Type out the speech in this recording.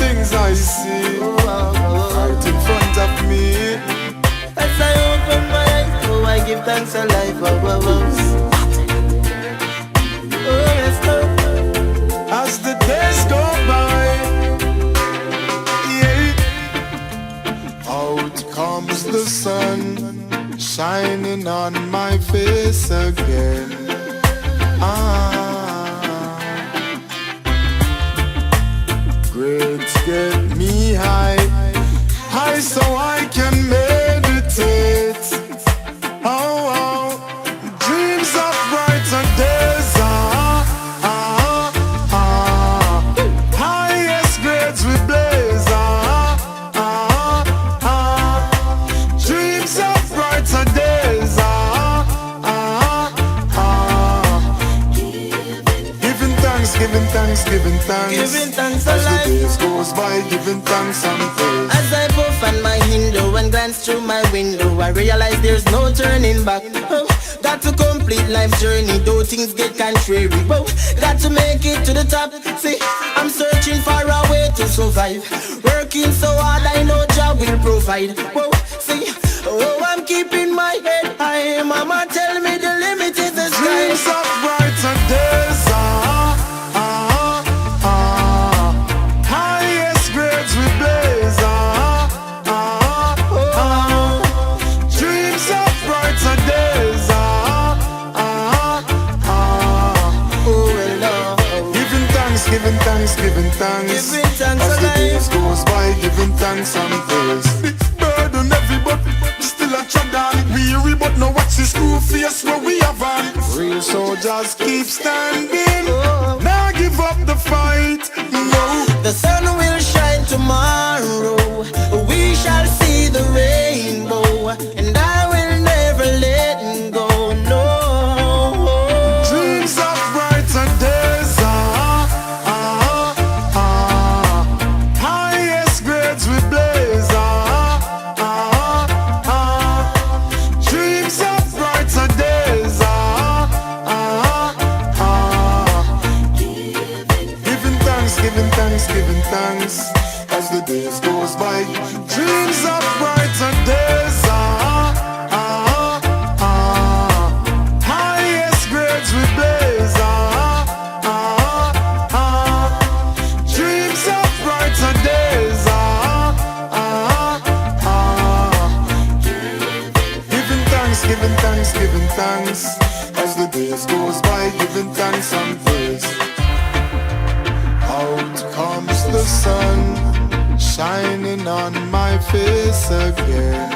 things I see right in front of me. As I open my eyes, oh, I give thanks to life. Oh, yes, Lord. As the days go by, yeah, out comes the sun, shining on my face again. Grades get me high, high so I can meditate. Oh, dreams of brighter days. Highest grades we blaze. Dreams of brighter days. Giving thanks, giving thanks, giving thanks. Giving thanks As the alive. days goes by, giving thanks and praise. As I puff on my window and glance through my window, I realize there's no turning back. Oh, got to complete life's journey, though things get contrary. Oh, got to make it to the top. See, I'm searching for a way to survive. Working so hard, I know job will provide. Whoa, see, oh, I'm keeping my head high. Mama tell me the limit is the sky. Dreams of brighter days. Highest grades we blaze. Dreams of brighter days. Oh, Lord. Giving thanks, giving thanks, giving thanks. Giving thanks As the alive. days goes by, giving thanks and praise. Big burden heavy, but still a tread on. Weary, but no watch the screw face where we have on. Real soldiers keep standing. Now give up the fight. No. The sun will shine tomorrow. We shall see the rainbow, and I will never let go. No. Dreams of brighter days. Highest grades we blaze. Dreams of brighter days. Giving thanks, giving thanks, giving thanks. As the days goes by, dreams of brighter days. Highest grades we blaze. Dreams of brighter days. Giving thanks, giving thanks, giving thanks. As the days goes by, giving thanks and praise. Out comes the sun, shining on my face again.